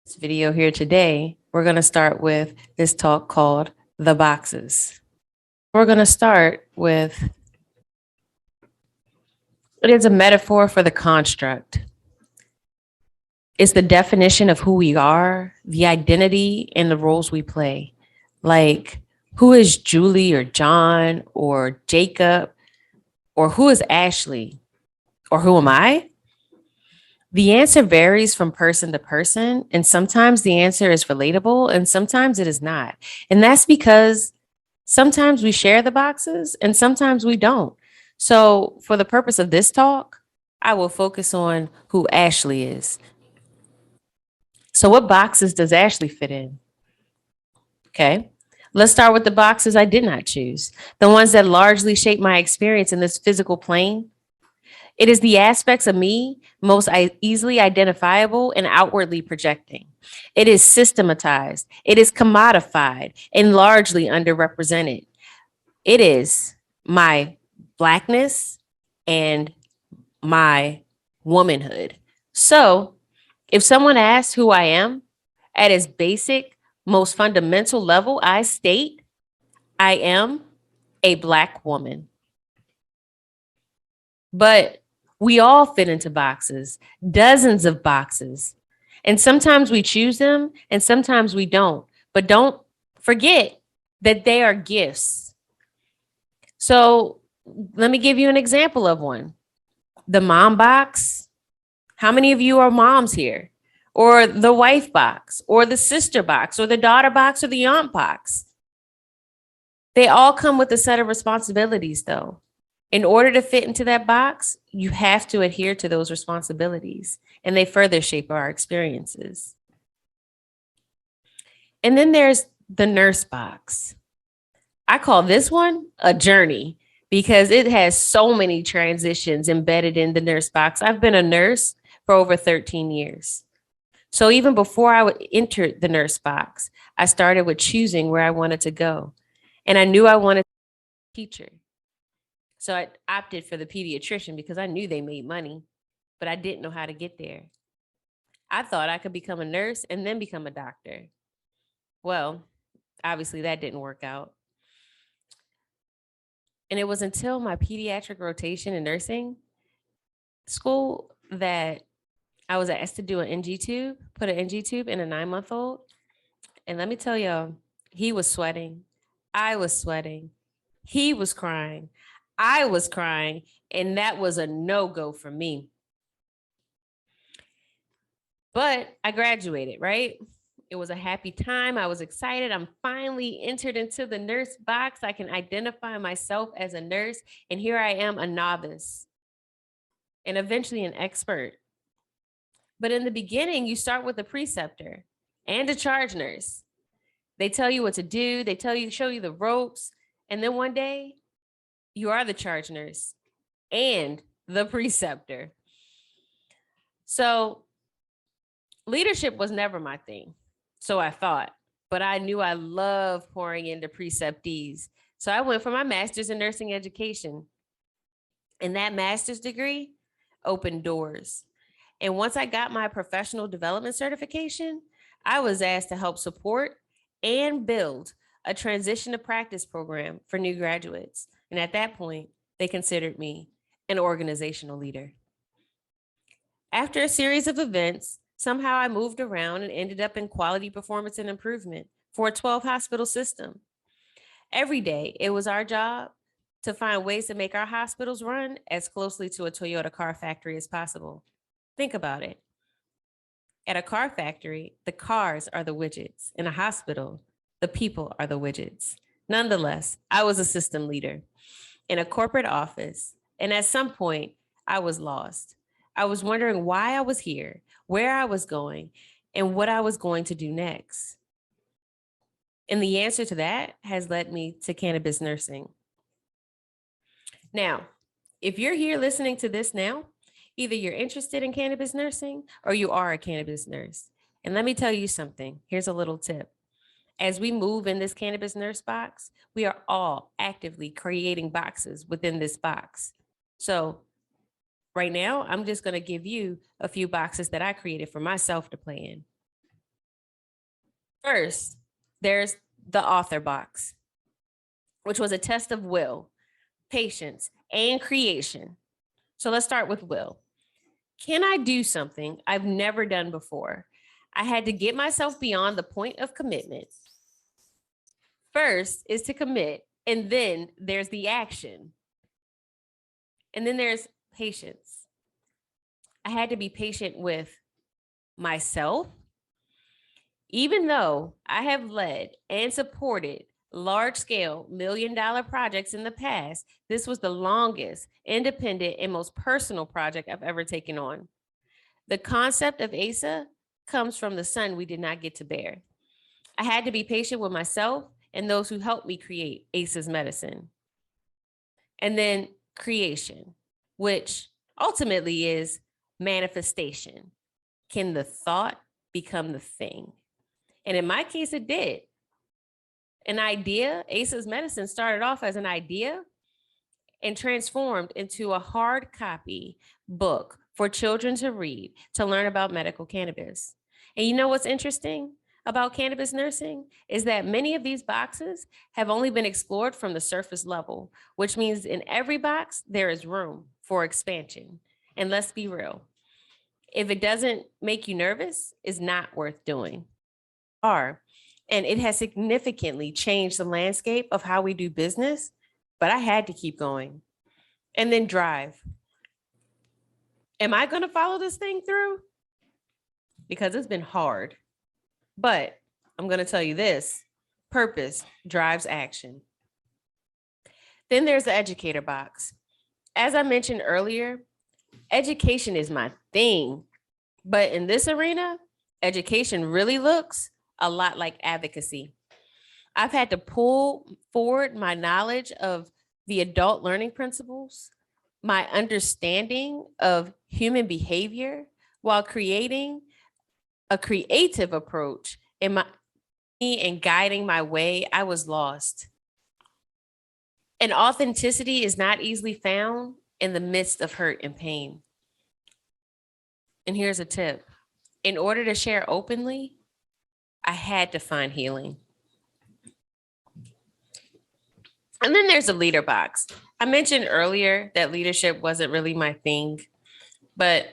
This video here today, we're going to start with this talk called The Boxes. We're going to start with it is a metaphor for the construct. It's the definition of who we are, the identity, and the roles we play. Like, who is Julie or John or Jacob? Or who is Ashley? Or who am I? The answer varies from person to person, and sometimes the answer is relatable and sometimes it is not. And that's because sometimes we share the boxes and sometimes we don't. So, for the purpose of this talk, I will focus on who Ashley is. So, what boxes does Ashley fit in? Okay. Let's start with the boxes I did not choose, the ones that largely shape my experience in this physical plane. It is the aspects of me most easily identifiable and outwardly projecting. It is systematized, it is commodified, and largely underrepresented. It is my Blackness and my womanhood. So, if someone asks who I am, at its basic, most fundamental level, I state I am a Black woman. But we all fit into boxes, dozens of boxes. And sometimes we choose them and sometimes we don't. But don't forget that they are gifts. So let me give you an example of one. The mom box. How many of you are moms here? Or the wife box, or the sister box, or the daughter box, or the aunt box. They all come with a set of responsibilities, though. In order to fit into that box, you have to adhere to those responsibilities, and they further shape our experiences. And then there's the nurse box. I call this one a journey because it has so many transitions embedded in the nurse box. I've been a nurse for over 13 years. So even before I would enter the nurse box, I started with choosing where I wanted to go. And I knew I wanted to be a teacher. So I opted for the pediatrician because I knew they made money, but I didn't know how to get there. I thought I could become a nurse and then become a doctor. Well, obviously that didn't work out. And it was until my pediatric rotation in nursing school that I was asked to do an NG tube, put an NG tube in a 9-month-old. And let me tell y'all, he was sweating. I was sweating. He was crying. I was crying. And that was a no-go for me. But I graduated, right? It was a happy time. I was excited. I'm finally entered into the nurse box. I can identify myself as a nurse. And here I am, a novice and eventually an expert. But in the beginning, you start with a preceptor and a charge nurse. They tell you what to do, they show you the ropes. And then one day, you are the charge nurse and the preceptor. So, leadership was never my thing. So I thought, but I knew I loved pouring into preceptees. So I went for my master's in nursing education. And that master's degree opened doors. And once I got my professional development certification, I was asked to help support and build a transition to practice program for new graduates. And at that point, they considered me an organizational leader. After a series of events, somehow I moved around and ended up in quality performance and improvement for a 12 hospital system. Every day, it was our job to find ways to make our hospitals run as closely to a Toyota car factory as possible. Think about it. At a car factory, the cars are the widgets. In a hospital, the people are the widgets. Nonetheless, I was a system leader in a corporate office, and at some point, I was lost. I was wondering why I was here, where I was going, and what I was going to do next. And the answer to that has led me to cannabis nursing. Now, if you're here listening to this now, either you're interested in cannabis nursing or you are a cannabis nurse. And let me tell you something. Here's a little tip. As we move in this cannabis nurse box, we are all actively creating boxes within this box. So right now, I'm just going to give you a few boxes that I created for myself to play in. First, there's the author box, which was a test of will, patience, and creation. So let's start with will. Can I do something I've never done before? I had to get myself beyond the point of commitment. First is to commit, and then there's the action. And then there's patience. I had to be patient with myself. Even though I have led and supported large-scale million-dollar projects in the past, this was the longest, independent, and most personal project I've ever taken on. The concept of ASA comes from the son we did not get to bear. I had to be patient with myself and those who helped me create ASA's medicine. And then creation, which ultimately is manifestation. Can the thought become the thing? And in my case, it did. An idea, ASA's medicine started off as an idea and transformed into a hard copy book for children to read to learn about medical cannabis. And you know what's interesting about cannabis nursing is that many of these boxes have only been explored from the surface level, which means in every box, there is room for expansion. And let's be real, if it doesn't make you nervous, it's not worth doing. And it has significantly changed the landscape of how we do business, but I had to keep going. And then drive. Am I going to follow this thing through? Because it's been hard. But I'm going to tell you this, purpose drives action. Then there's the educator box. As I mentioned earlier, education is my thing. But in this arena, education really looks a lot like advocacy. I've had to pull forward my knowledge of the adult learning principles, my understanding of human behavior while creating a creative approach in and guiding my way. I was lost. And authenticity is not easily found in the midst of hurt and pain. And here's a tip. In order to share openly, I had to find healing. And then there's a leader box. I mentioned earlier that leadership wasn't really my thing, but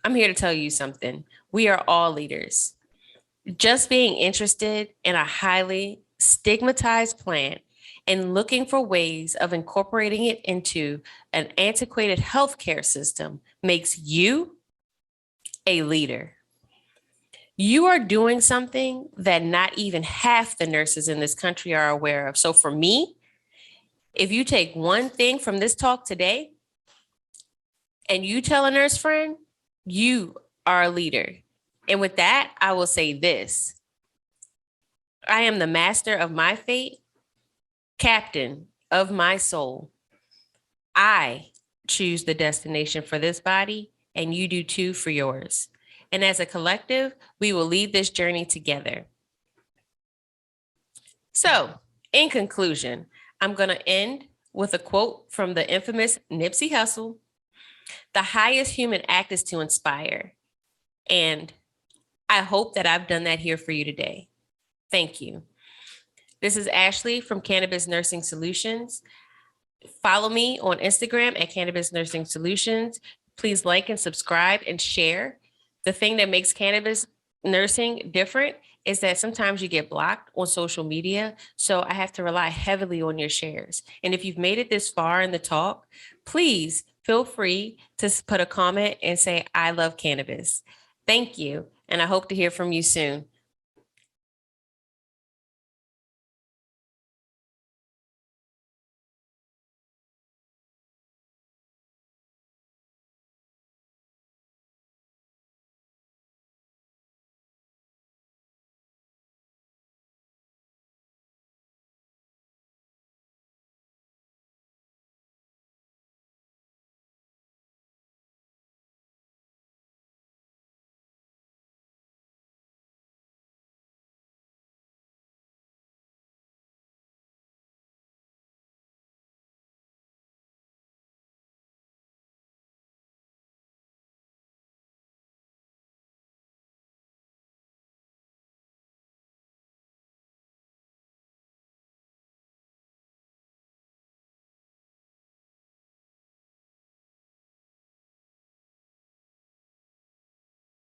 I'm here to tell you something. We are all leaders. Just being interested in a highly stigmatized plant and looking for ways of incorporating it into an antiquated healthcare system makes you a leader. You are doing something that not even half the nurses in this country are aware of. So for me, if you take one thing from this talk today and you tell a nurse friend, you are a leader. And with that, I will say this. I am the master of my fate, captain of my soul. I choose the destination for this body, and you do too for yours. And as a collective, we will lead this journey together. So, in conclusion, I'm going to end with a quote from the infamous Nipsey Hussle. The highest human act is to inspire. And I hope that I've done that here for you today. Thank you. This is Ashley from Cannabis Nursing Solutions. Follow me on Instagram at Cannabis Nursing Solutions. Please like and subscribe and share. The thing that makes cannabis nursing different is that sometimes you get blocked on social media. So I have to rely heavily on your shares. And if you've made it this far in the talk, please feel free to put a comment and say, I love cannabis. Thank you. And I hope to hear from you soon.